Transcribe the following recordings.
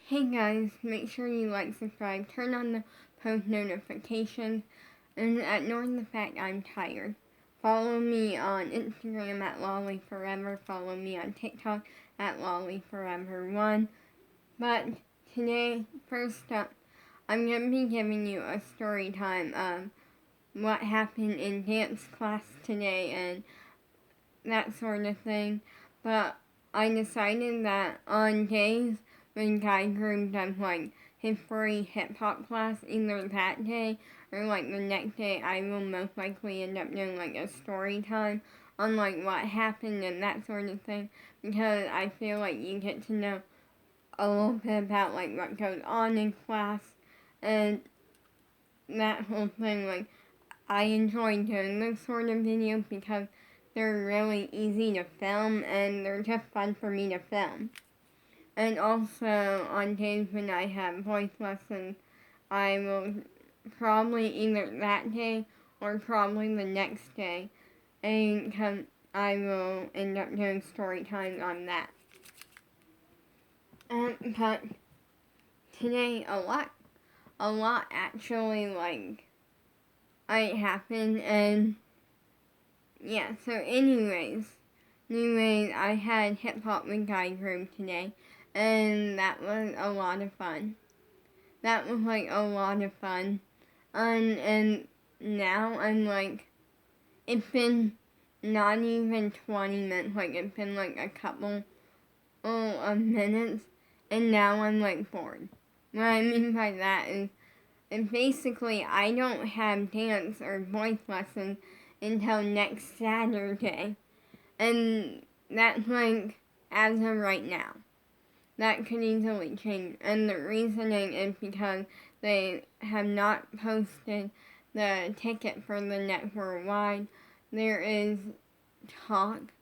Hey guys, make sure you like, subscribe, turn on the post notifications, and ignore the fact I'm tired. Follow me on Instagram at LollyForever. Follow me on TikTok at LollyForever1. But today, first up, I'm going to be giving you a story time of what happened in dance class today and that sort of thing. But I decided that on days when Guy Groove does like his free hip hop class, either that day or like the next day, I will most likely end up doing like a story time on like what happened and that sort of thing, because I feel like you get to know a little bit about like what goes on in class and that whole thing. Like, I enjoy doing those sort of videos because they're really easy to film and they're just fun for me to film. And also, on days when I have voice lessons, I will probably either that day or probably the next day, and I will end up doing story time on that. But today, a lot actually happened, and yeah. So, anyways, I had hip hop with Guy Groove today, and that was a lot of fun. That was like a lot of fun. And now I'm like, it's been not even 20 minutes, like it's been like a couple of minutes, and now I'm like bored. What I mean by that is, basically I don't have dance or voice lessons until next Saturday, and that's like as of right now. That could easily change, and the reasoning is because they have not posted the ticket for the Net Worldwide. There is talk.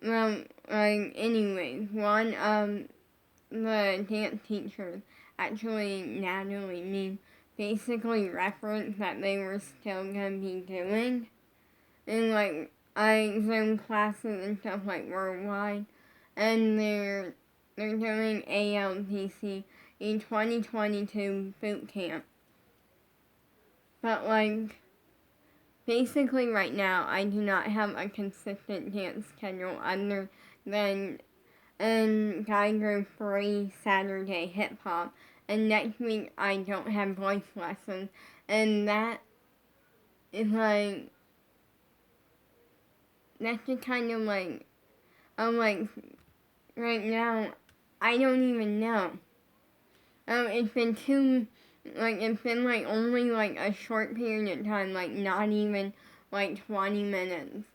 Well, anyways, one of the dance teachers, actually Natalie Mean, basically referenced that they were still gonna be doing, and Zoom classes and stuff like worldwide, and they're doing ALDC in 2022 boot camp. But basically right now, I do not have a consistent dance schedule other than Guy Groove free Saturday hip hop. And next week I don't have voice lessons, and that is that's just kind of I'm right now, I don't even know. It's been only a short period of time, not even 20 minutes.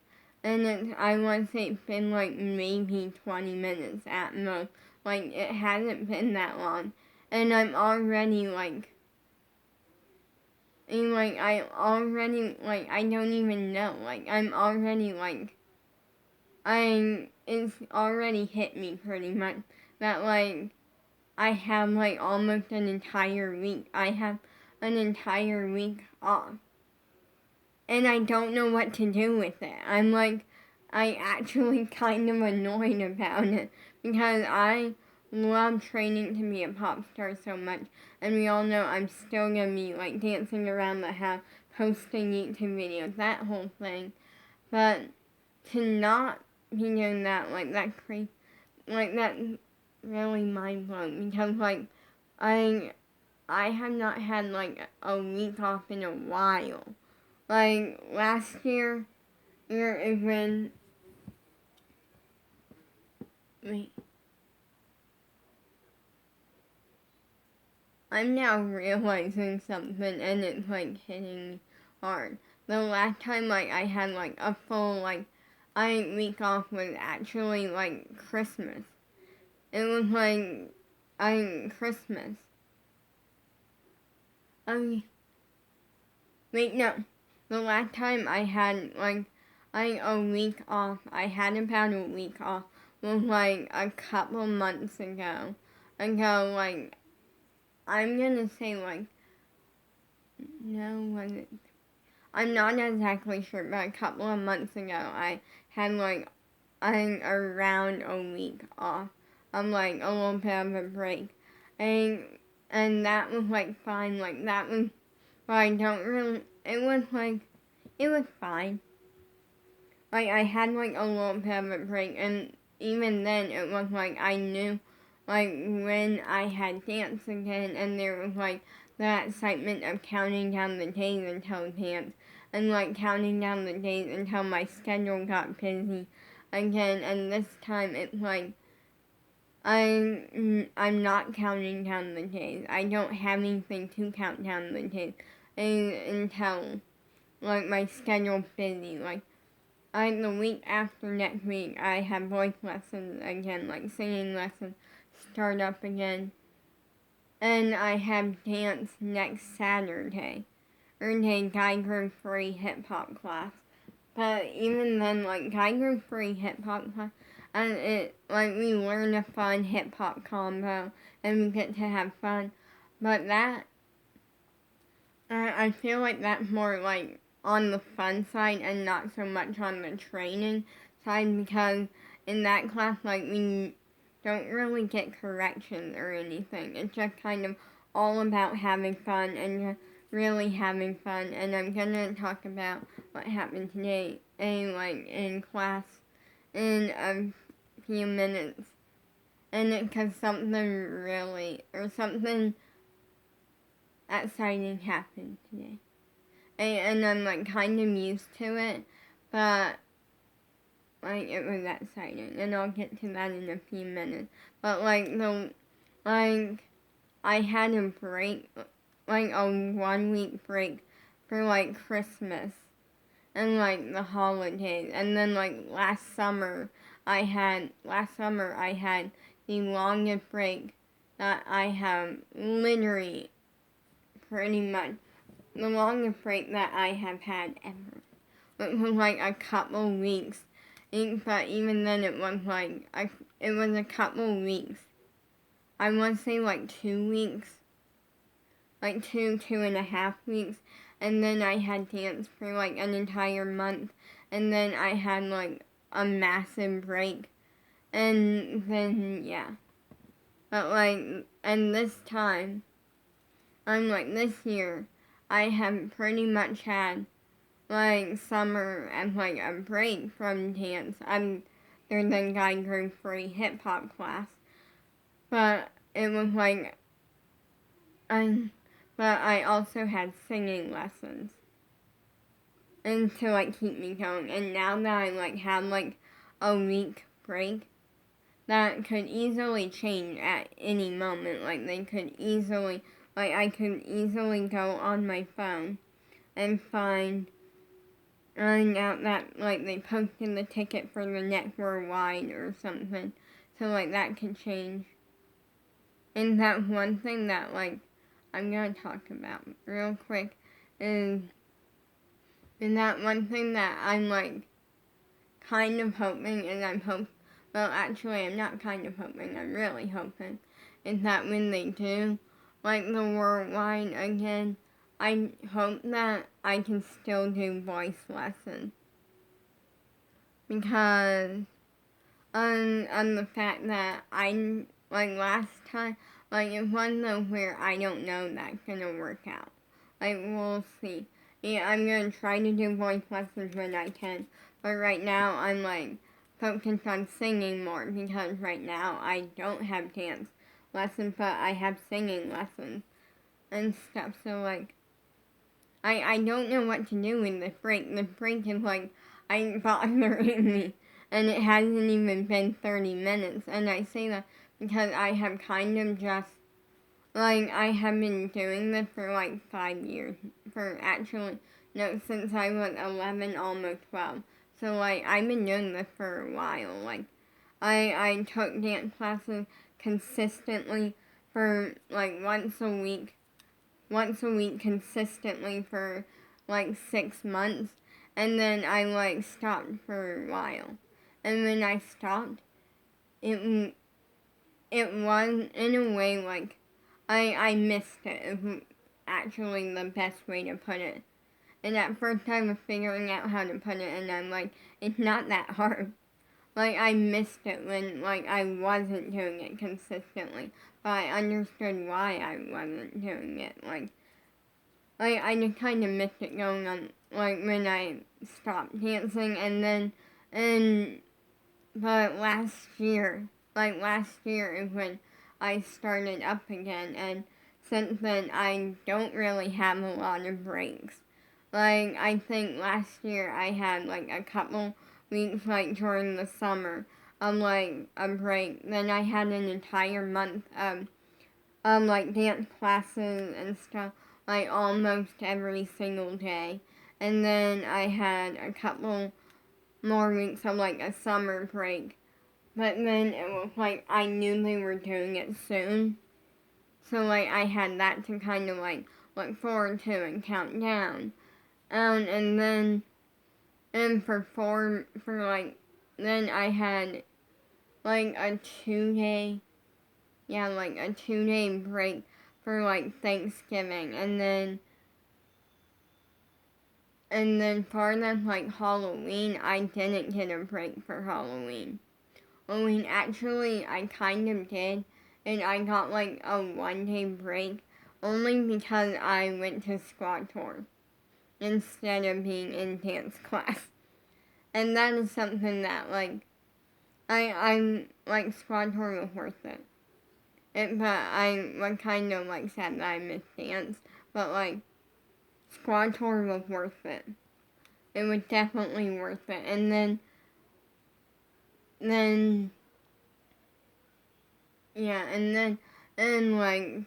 And I want to say it's been maybe 20 minutes at most. It hasn't been that long. And I'm already I don't even know. I'm already it's already hit me pretty much that I have almost an entire week. I have an entire week off. And I don't know what to do with it. I actually kind of annoyed about it because I love training to be a pop star so much. And we all know I'm still gonna be dancing around the house, posting YouTube videos, that whole thing. But to not be doing that, that's crazy. That's really mind blowing because I have not had a week off in a while. Last year is when I'm now realizing something and it's hitting me hard. The last time I had a full week off was actually Christmas. It was Christmas. No. The last time I had a week off, I had about a week off, was a couple months ago. I'm gonna say no, was it? I'm not exactly sure, but a couple of months ago, I had around a week off. I'm a little bit of a break. And that was like fine. Like that was, but I don't really. It was fine. Like I had like a little bit of a break, and even then it was like I knew, like when I had dance again, and there was like that excitement of counting down the days until dance, and like counting down the days until my schedule got busy again, and this time it's like I'm not counting down the days. I don't have anything to count down the days until like my schedule's busy. Like the week after next week, I have voice lessons again, like singing lessons start up again, and I have dance next Saturday. Earned a Geiger free hip hop class. But even then, like Geiger free hip hop class, and it like we learn a fun hip hop combo and we get to have fun. But that I feel like that's more like on the fun side and not so much on the training side, because in that class like we don't really get corrections or anything. It's just kind of all about having fun and just really having fun. And I'm gonna talk about what happened today in class in a few minutes. And it's because something exciting happened today. And I'm like kind of used to it, but like it was exciting, and I'll get to that in a few minutes. But I had a break, like a 1 week break for like Christmas and like the holidays, and then like last summer I had the longest break that I have literally pretty much the longest break that I have had ever. It was like a couple weeks, but even then it was a couple weeks. I want to say like 2 weeks, like 2.5 weeks, and then I had dance for like an entire month, and then I had like a massive break, and then yeah. But and this time, this year, I have pretty much had like summer and like a break from dance other than Geiger free hip hop class. But it was like but I also had singing lessons and to like keep me going. And now that I like have like a week break, that could easily change at any moment. Like they could easily I could easily go on my phone and find out that like they posted the ticket for the next worldwide or something. So like that could change. And that one thing that like I'm gonna talk about real quick is and that one thing that I'm like kind of hoping well actually I'm not kind of hoping, I'm really hoping, is that when they do like the worldwide again, I hope that I can still do voice lessons. Because on the fact that I like last time, like it's one of where I don't know that's gonna work out. Like we'll see. Yeah, I'm gonna try to do voice lessons when I can, but right now I'm like focused on singing more because right now I don't have dance lessons, but I have singing lessons and stuff. So like I don't know what to do in this break. The break is like bothering me, and it hasn't even been 30 minutes. And I say that because I have kind of just I have been doing this for like 5 years. Since I was 11, almost 12. So I've been doing this for a while. I took dance classes consistently for once a week consistently for 6 months, and then I stopped for a while. And when I stopped, it was in a way I missed it. Is actually the best way to put it. And at first I was figuring out how to put it, and I'm like, it's not that hard. I missed it when I wasn't doing it consistently. but I understood why I wasn't doing it. I just kind of missed it going on, like, when I stopped dancing, but last year is when I started up again, and since then, I don't really have a lot of breaks. Like, I think last year I had, like, a couple weeks, like, during the summer of, like, a break. Then I had an entire month of like, dance classes and stuff, like, almost every single day. And then I had a couple more weeks of, like, a summer break. But then it was like I knew they were doing it soon. So, like, I had that to kind of, like, look forward to and count down. And then, then I had, like, a 2 day, like, a 2 day break for, like, Thanksgiving. And then for them, like, Halloween, I didn't get a break for Halloween. Actually, I kind of did, and I got, like, a 1 day break, only because I went to squad tour instead of being in dance class. And that is something that, like, I'm, like, squad tour was worth it. But I was kind of, like, sad that I missed dance, but, like, squad tour was worth it. It was definitely worth it. And then, like,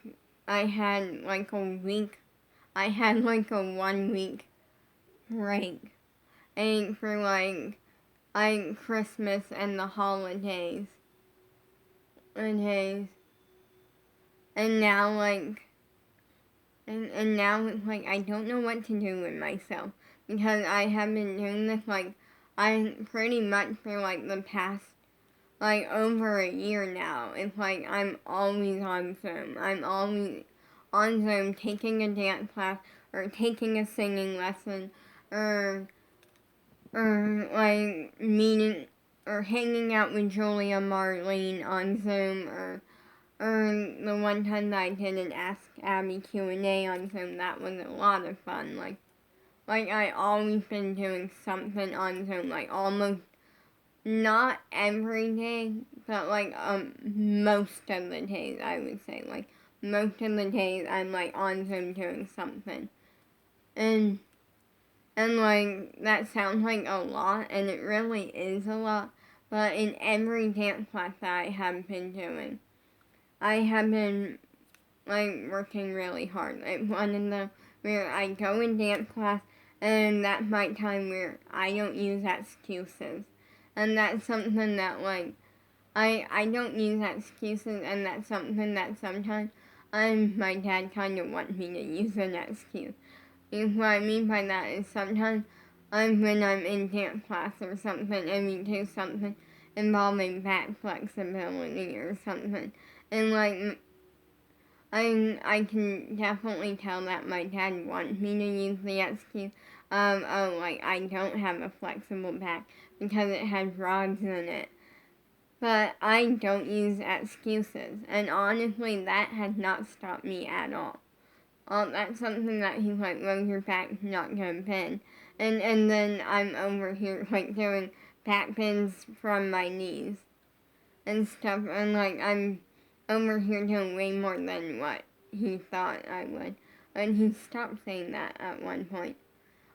I had, like, a 1 week break. And for, like, Christmas and the holidays. And now, like, and now it's like I don't know what to do with myself. Because I have been doing this, like, I pretty much for, like, the past, like, over a year now. It's like I'm always on Zoom. I'm always on Zoom taking a dance class or taking a singing lesson or like, meeting or hanging out with Julia Marlene on Zoom or the one time that I did an Ask Abby Q&A on Zoom. That was a lot of fun. Like, I always been doing something on Zoom, like, almost, not every day, but, like, most of the days, I would say. Like, most of the days, I'm, like, on Zoom doing something. And, like, that sounds like a lot, and it really is a lot, but in every dance class that I have been doing, I have been, like, working really hard. Like, one of them where I go in dance class, and that's my time where I don't use excuses. And that's something that, like, I don't use excuses, and that's something that sometimes my dad kind of wants me to use an excuse. And what I mean by that is sometimes when I'm in dance class or something, and we do something involving back flexibility or something, and, like, I can definitely tell that my dad wants me to use the excuse of, like, I don't have a flexible back because it has rods in it. But I don't use excuses, and honestly, that has not stopped me at all. That's something that he's like, well, your back's not gonna bend. And then I'm over here, like, doing back bends from my knees and stuff, and, like, I'm over here doing way more than what he thought I would. And he stopped saying that at one point.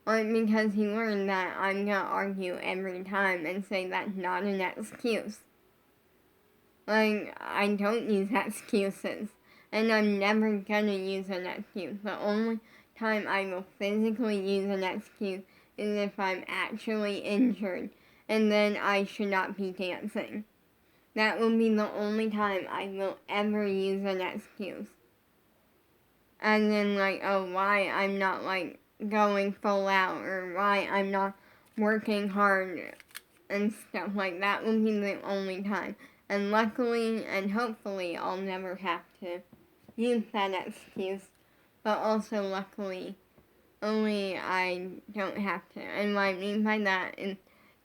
Because he learned that I'm gonna argue every time and say that's not an excuse. Like, I don't use excuses. And I'm never gonna use an excuse. The only time I will physically use an excuse is if I'm actually injured, and then I should not be dancing. That will be the only time I will ever use an excuse. And then, like, why I'm not, like, going full out, or why I'm not working hard and stuff like that will be the only time. And luckily and hopefully I'll never have to use that excuse. But also luckily, only I don't have to. And what I mean by that is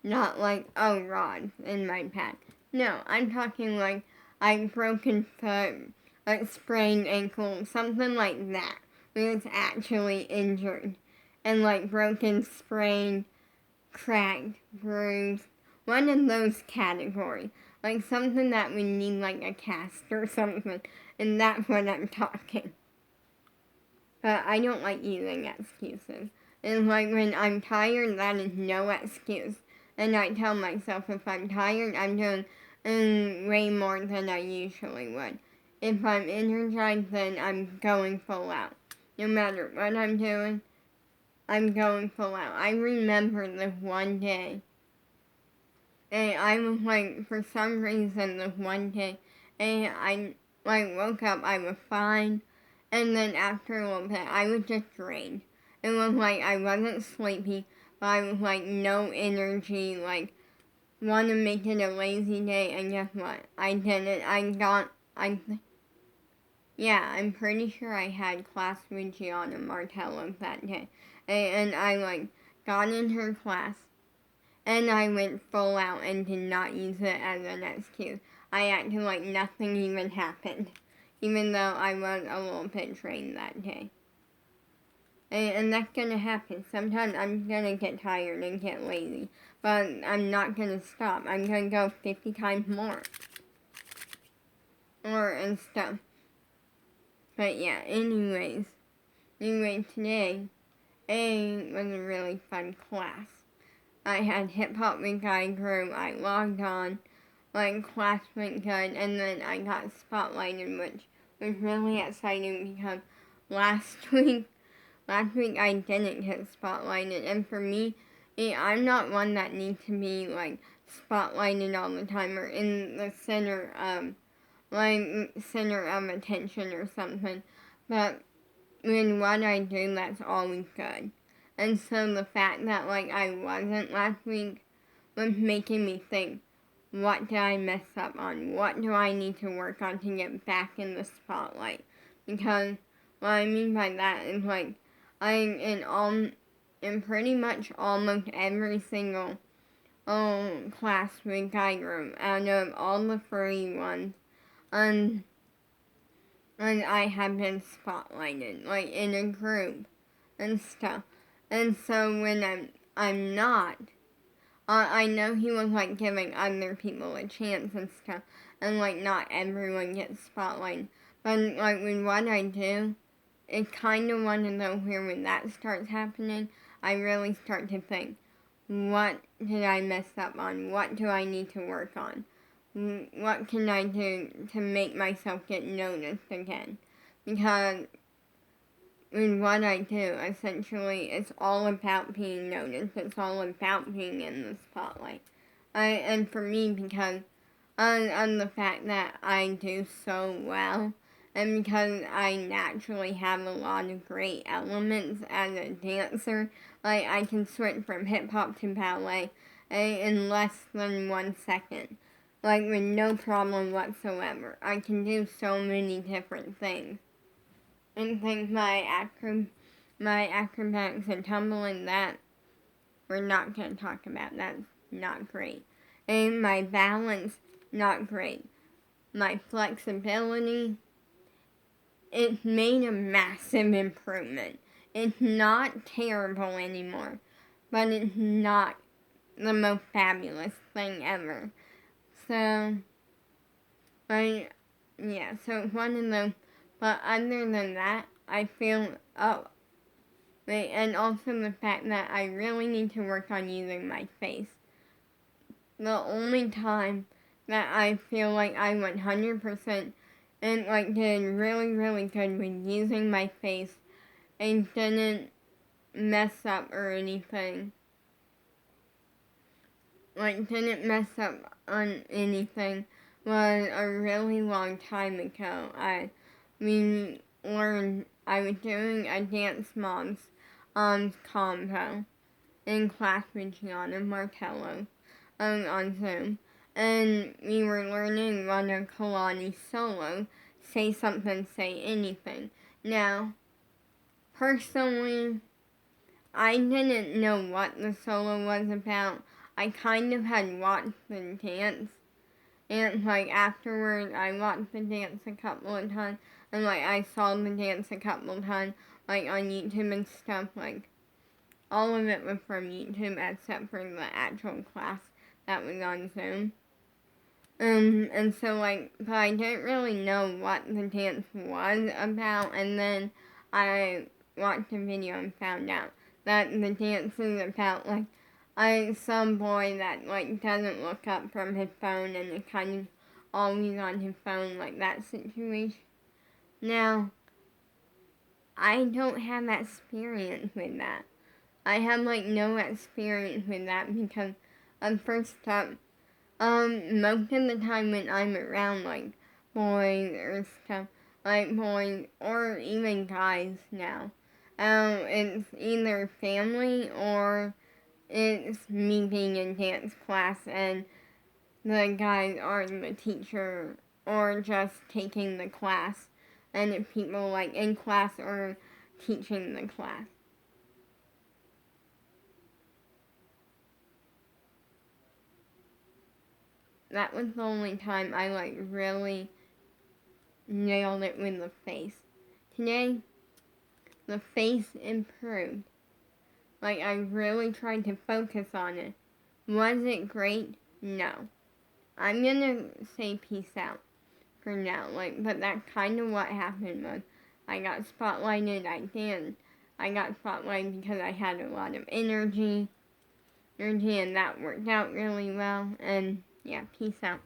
not like, rods in my back. No, I'm talking like I've broken foot, like sprained ankle, something like that. Where it's actually injured. And like broken, sprained, cracked, bruised. One of those categories. Like something that would need like a cast or something. And that's what I'm talking. But I don't like using excuses. And like when I'm tired, that is no excuse. And I tell myself if I'm tired, I'm doing way more than I usually would. If I'm energized, then I'm going full out. No matter what I'm doing, I'm going full out. I remember this one day, and I was like, for some reason, this one day, and I like woke up, I was fine, and then after a little bit, I was just drained. It was like I wasn't sleepy, but I was like no energy, like want to make it a lazy day, and guess what? I didn't. I'm pretty sure I had class with Gianna Martello that day. And I like got in her class and I went full out and did not use it as an excuse. I acted like nothing even happened, even though I was a little bit drained that day. And that's gonna happen. Sometimes I'm gonna get tired and get lazy, but I'm not gonna stop. I'm gonna go 50 times more. And stuff. But yeah, anyways, today, was a really fun class. I had hip hop week, I grew, I logged on, like class went good, and then I got spotlighted, which was really exciting because last week I didn't get spotlighted, and for me, I'm not one that needs to be like spotlighted all the time or in the center of attention or something. But when what I do, that's always good. And so the fact that like I wasn't last week was making me think, what did I mess up on? What do I need to work on to get back in the spotlight? Because what I mean by that is like I'm in pretty much almost every single class with Guy Room out of all the free ones. And I have been spotlighted, like in a group and stuff. And so when I'm not, I know he was like giving other people a chance and stuff, and like not everyone gets spotlighted. But like with what I do, it's kind of one of those where when that starts happening, I really start to think, what did I mess up on? What do I need to work on? What can I do to make myself get noticed again? Because in what I do, essentially, it's all about being noticed. It's all about being in the spotlight. And for me, because on the fact that I do so well, and because I naturally have a lot of great elements as a dancer, like I can switch from hip hop to ballet in less than 1 second. Like with no problem whatsoever. I can do so many different things. And things my acrobatics and tumbling, that we're not going to talk about. That's not great. And my balance, not great. My flexibility, it's made a massive improvement. It's not terrible anymore, but it's not the most fabulous thing ever. So, so one of those, but other than that, I feel, and also the fact that I really need to work on using my face. The only time that I feel like I 100% and like did really, really good with using my face and didn't mess up or anything. Like didn't mess up on anything was a really long time ago. I was doing a Dance Moms combo in class with Gianna Martello on Zoom. And we were learning one of Kalani's solo, Say Something, Say Anything. Now, personally, I didn't know what the solo was about. I kind of had watched the dance, And like afterwards, I watched the dance a couple of times, and like I saw the dance a couple of times, like on YouTube and stuff. Like all of it was from YouTube except for the actual class that was on Zoom. And so like, but I didn't really know what the dance was about, and then I watched a video and found out that the dance is about like some boy that like doesn't look up from his phone and is kind of always on his phone, like that situation. Now, I don't have experience with that. I have like no experience with that because first up, most of the time when I'm around like boys or stuff, like boys or even guys now, it's either family or it's me being in dance class and the guys are the teacher or just taking the class and if people like in class or teaching the class. That was the only time I like really nailed it with the face. Today, the face improved. Like I really tried to focus on it. Was it great? No. I'm gonna say peace out for now. Like, but that's kind of what happened was I got spotlighted. I got spotlighted because I had a lot of energy, and that worked out really well. And yeah, peace out.